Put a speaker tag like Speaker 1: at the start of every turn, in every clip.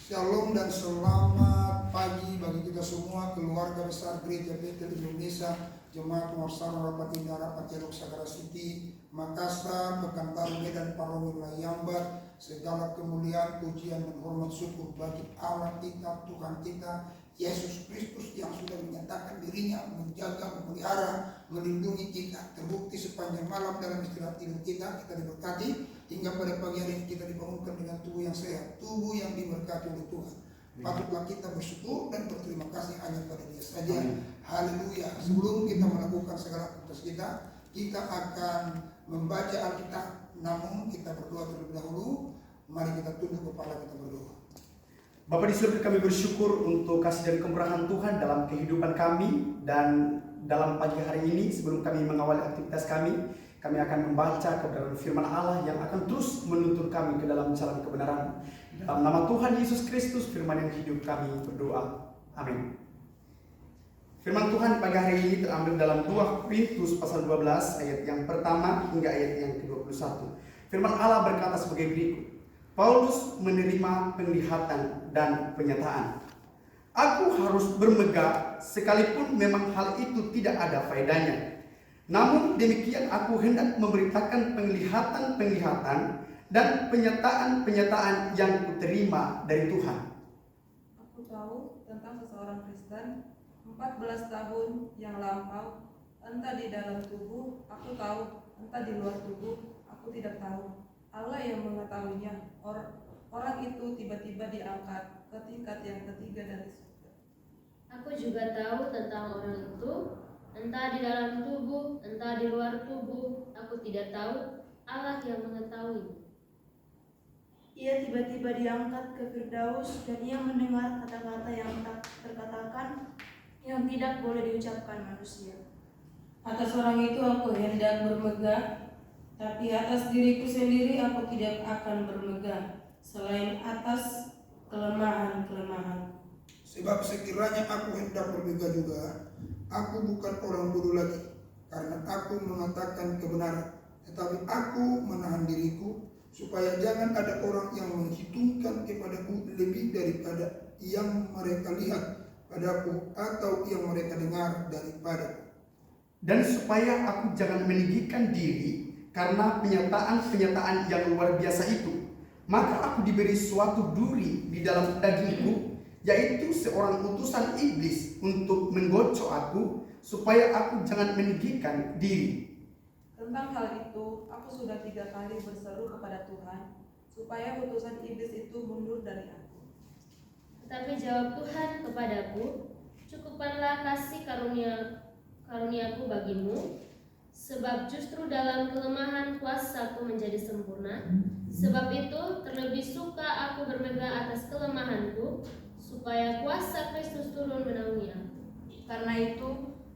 Speaker 1: Shalom dan selamat pagi bagi kita semua, keluarga besar Gereja Betel Indonesia, Jemaat Muassarah Rapat Indah Rapat Teluk Sagara City, Makassar, Pekanbaru, Medan, Paromi, Layambat. Segala kemuliaan, pujian dan hormat syukur bagi Allah kita, Tuhan kita, Yesus Kristus yang sudah menyatakan dirinya menjaga, memelihara, melindungi kita. Terbukti sepanjang malam dalam istirahat tidur kita diberkati. Hingga pada pagi hari ini kita dibangunkan dengan tubuh yang sehat, tubuh yang diberkati oleh Tuhan. Patutlah kita bersyukur dan berterima kasih hanya pada Dia saja. Haleluya. Sebelum kita melakukan segala aktivitas kita akan membaca Alkitab. Namun kita berdoa terlebih dahulu. Mari kita tunduk kepala, kita berdoa.
Speaker 2: Bapa di surga, kami bersyukur untuk kasih dan kemurahan Tuhan dalam kehidupan kami. Dan dalam pagi hari ini, sebelum kami mengawali aktivitas kami akan membaca kebenaran firman Allah yang akan terus menuntun kami ke dalam jalan kebenaran. Dalam nama Tuhan Yesus Kristus, firman yang hidup, kami berdoa. Amin. Firman Tuhan pagi hari ini terambil dalam 2 Korintus pasal 12 ayat yang pertama hingga ayat yang ke-21. Firman Allah berkata sebagai berikut. Paulus menerima penglihatan dan penyataan. Aku harus bermegah sekalipun memang hal itu tidak ada faedahnya. Namun demikian aku hendak memberitakan penglihatan-penglihatan dan penyataan-penyataan yang kuterima dari Tuhan.
Speaker 3: Aku tahu tentang seseorang Kristen 14 tahun yang lampau, entah di dalam tubuh aku tahu, entah di luar tubuh aku tidak tahu. Allah yang mengetahuinya. Orang itu tiba-tiba diangkat ke tingkat yang ketiga dari surga.
Speaker 4: Aku juga tahu tentang orang itu, entah di dalam tubuh, entah di luar tubuh, aku tidak tahu, Allah yang mengetahui.
Speaker 5: Ia tiba-tiba diangkat ke Firdaus dan ia mendengar kata-kata yang tak terkatakan, yang tidak boleh diucapkan manusia.
Speaker 3: Atas orang itu aku hendak bermegah, tapi atas diriku sendiri aku tidak akan bermegah, selain atas kelemahan-kelemahan.
Speaker 1: Sebab sekiranya aku hendak bermegah juga, aku bukan orang bodoh lagi, karena aku mengatakan kebenaran. Tetapi aku menahan diriku, supaya jangan ada orang yang menghitungkan kepadaku lebih daripada yang mereka lihat padaku atau yang mereka dengar daripadaku.
Speaker 2: Dan supaya aku jangan meninggikan diri karena penyataan-penyataan yang luar biasa itu, maka aku diberi suatu duri di dalam dagingku, yaitu seorang utusan iblis untuk menggocok aku, supaya aku jangan meninggikan diri.
Speaker 3: Tentang hal itu, aku sudah 3 kali berseru kepada Tuhan, supaya utusan iblis itu mundur dari aku.
Speaker 4: Tetapi jawab Tuhan kepadaku, cukupkanlah kasih karuniaku bagimu, sebab justru dalam kelemahan kuasaku menjadi sempurna. Sebab itu terlebih suka aku bermegah atas kelemahanku, supaya kuasa Kristus turun menaungi aku.
Speaker 5: Karena itu,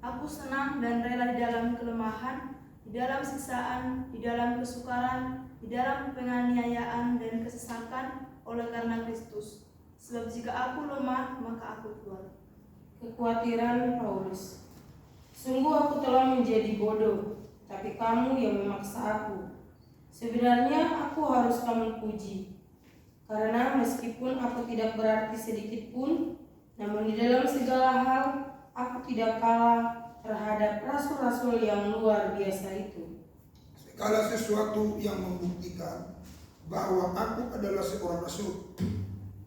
Speaker 5: aku senang dan rela di dalam kelemahan, di dalam siksaan, di dalam kesukaran, di dalam penganiayaan dan kesesakan oleh karena Kristus. Sebab jika aku lemah, maka aku kuat.
Speaker 3: Kekhawatiran Paulus. Sungguh aku telah menjadi bodoh, tapi kamu yang memaksa aku. Sebenarnya aku harus kamu puji, karena meskipun aku tidak berarti sedikit pun, namun di dalam segala hal aku tidak kalah terhadap rasul-rasul yang luar biasa itu.
Speaker 1: Segala sesuatu yang membuktikan bahwa aku adalah seorang rasul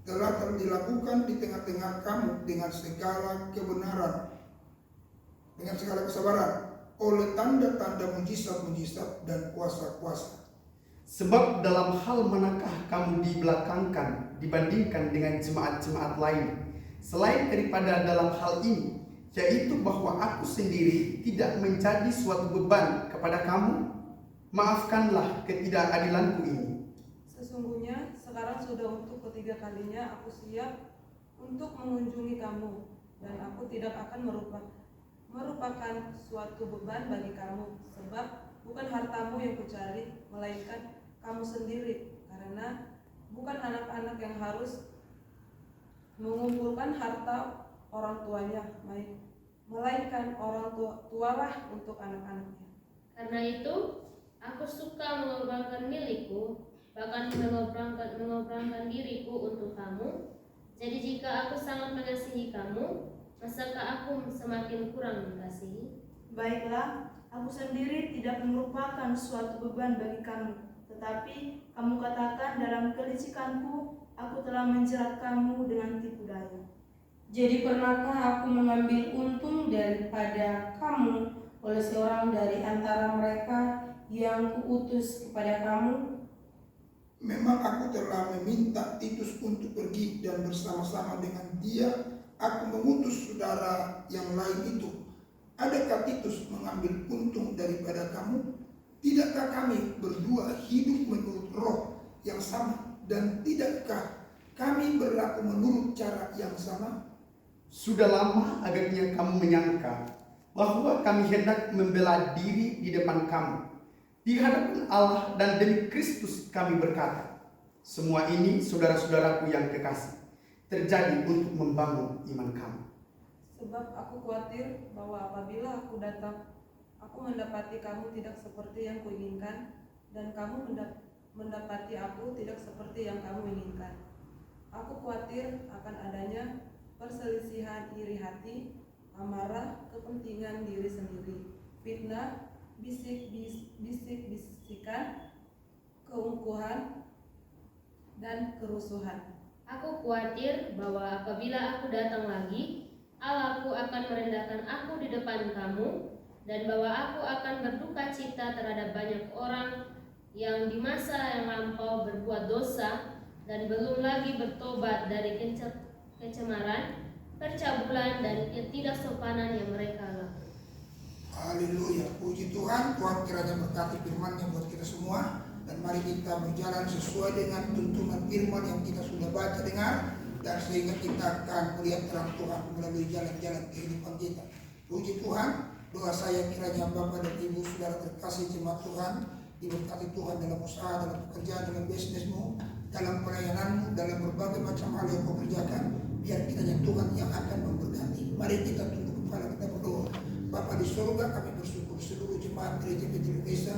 Speaker 1: telah dilakukan di tengah-tengah kamu dengan segala kebenaran, dengan segala kesabaran, oleh tanda-tanda mujizat-mujizat dan kuasa-kuasa.
Speaker 2: Sebab dalam hal manakah kamu dibelakangkan dibandingkan dengan jemaat-jemaat lain, selain daripada dalam hal ini, yaitu bahwa aku sendiri tidak menjadi suatu beban kepada kamu? Maafkanlah ketidakadilanku ini.
Speaker 3: Sesungguhnya sekarang sudah untuk ketiga kalinya aku siap untuk mengunjungi kamu, dan aku tidak akan merupakan suatu beban bagi kamu, sebab bukan hartamu yang kucari, melainkan kamu sendiri, karena bukan anak-anak yang harus mengumpulkan harta orang tuanya, melainkan orang tualah untuk anak-anaknya.
Speaker 4: Karena itu, aku suka mengorbankan milikku, bahkan mengorbankan diriku untuk kamu, Jadi jika aku sangat mengasihi kamu, masakah aku semakin kurang mengasihi?
Speaker 5: Baiklah, aku sendiri tidak merupakan suatu beban bagi kamu, tetapi kamu katakan dalam kelicikanku, aku telah menjerat kamu dengan tipu daya.
Speaker 3: Jadi pernahkah aku mengambil untung daripada kamu oleh seorang dari antara mereka yang kuutus kepada kamu?
Speaker 1: Memang aku telah meminta Titus untuk pergi dan bersama-sama dengan dia aku mengutus saudara yang lain itu. Adakah Titus mengambil untung daripada kamu? Tidakkah kami berdua hidup menurut roh yang sama? Dan tidakkah kami berlaku menurut cara yang sama?
Speaker 2: Sudah lama agaknya kamu menyangka bahwa kami hendak membela diri di depan kamu. Di hadapan Allah dan demi Kristus kami berkata, semua ini saudara-saudaraku yang kekasih, terjadi untuk membangun iman kamu.
Speaker 6: Sebab aku khawatir bahwa apabila aku datang, aku mendapati kamu tidak seperti yang kuinginkan, dan kamu mendapati aku tidak seperti yang kamu inginkan. Aku khawatir akan adanya perselisihan iri hati, amarah, kepentingan diri sendiri, fitnah, bisik-bisikan, keungkuhan, dan kerusuhan.
Speaker 4: Aku khawatir bahwa apabila aku datang lagi, Allahku akan merendahkan aku di depan kamu, dan bahwa aku akan berduka cita terhadap banyak orang yang di masa yang lampau berbuat dosa dan belum lagi bertobat dari kecemaran, percabulan, dan ketidaksopanan yang mereka lakukan.
Speaker 1: Haleluya, puji Tuhan. Tuhan kiranya berkati firman-Nya buat kita semua, dan mari kita berjalan sesuai dengan tuntunan firman yang kita sudah baca dengar, dan sehingga kita akan melihat terang Tuhan melalui jalan-jalan kehidupan kita. Puji Tuhan. Doa saya kiranya Bapak dan Ibu saudara terkasih jemaat Tuhan diberkati Tuhan dalam usaha, dalam pekerjaan, dalam bisnismu, dalam pelayananmu, dalam berbagai macam hal yang kau kerjakan. Biar kiranya Tuhan yang akan memberkati. Mari kita tunduk kepala kita berdoa. Bapa di surga, kami bersyukur seluruh jemaat gereja Betel Indonesia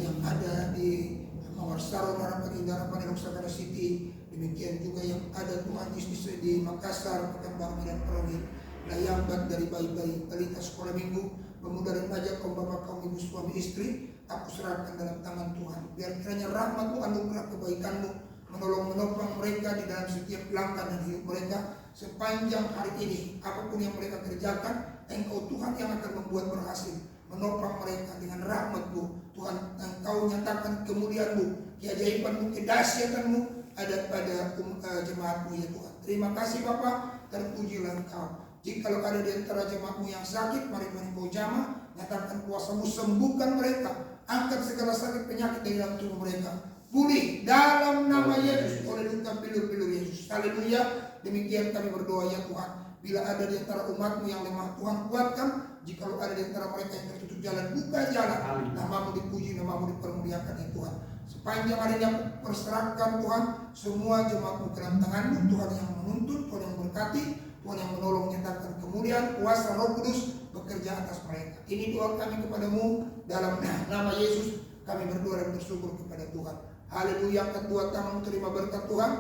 Speaker 1: yang ada di Mawar Saro, Harapan Indah, Harapan Nusa City. Demikian juga yang ada Tuhan Yesus di Makassar, Pekanbaru, Medan Peroni, Layambat, dari bayi-bayi, balita sekolah minggu, pemuda dan remaja, kaum bapak, kaum ibu, suami istri, aku serahkan dalam tangan Tuhan. Biar kiranya rahmat-Mu, anugerah kebaikan-Mu menolong menopang mereka di dalam setiap langkah dan hidup mereka sepanjang hari ini. Apapun yang mereka kerjakan, Engkau Tuhan yang akan membuat berhasil, menopang mereka dengan rahmat-Mu. Tuhan, Engkau nyatakan kemuliaan-Mu, keajaiban-Mu, kedahsyatan-Mu ada pada jemaat-Mu ya Tuhan. Terima kasih Bapa, terpujilah Engkau. Jikalau ada di antara jemaat-Mu yang sakit, mari Tuhan Engkau jamah, nyatakan kuasa-Mu, sembuhkan mereka, angkat segala sakit penyakit dari dalam tubuh mereka, pulih dalam nama Yesus oleh duka pilur-pilur Yesus. Haleluya. Demikian kami berdoa ya Tuhan. Bila ada di antara umat-Mu yang lemah, Tuhan kuatkan. Jikalau ada di antara mereka yang tertutup jalan, buka jalan. Nama-Mu dipuji, nama-Mu dipermuliakan ya Tuhan. Sepanjang hari ini aku perserahkan Tuhan semua jemaat-Mu ke dalam tangan-Mu. Tuhan yang menuntun, Tuhan yang berkati, Tuhan yang menolong, nyatakan kemuliaan, kuasa Roh Kudus bekerja atas mereka. Ini doa kami kepadamu dalam nama Yesus. Kami berdoa dan bersyukur kepada Tuhan. Haleluya. Angkat dua tangan, terima berkat Tuhan.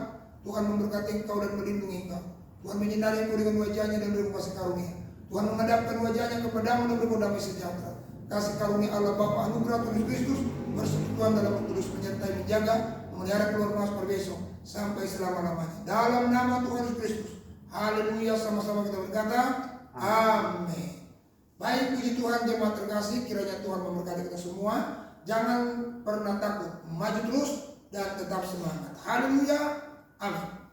Speaker 1: Tuhan memberkati engkau dan melindungi engkau. Tuhan menyinari engkau dengan wajahnya dan beri kasih karunia. Tuhan menghadapkan wajahnya kepadamu dan beri damai sejahtera. Kasih karunia Allah Bapa, anugerah Tuhan Kristus, persekutuan dalam Roh Kudus menyertai, menjaga, memelihara keluarga seperti besok sampai selama-lamanya. Dalam nama Tuhan Yesus Kristus. Haleluya. Sama-sama kita berkata, amin. Baik, puji Tuhan jemaat terkasih, kiranya Tuhan memberkati kita semua. Jangan pernah takut, maju terus dan tetap semangat. Haleluya. Amin.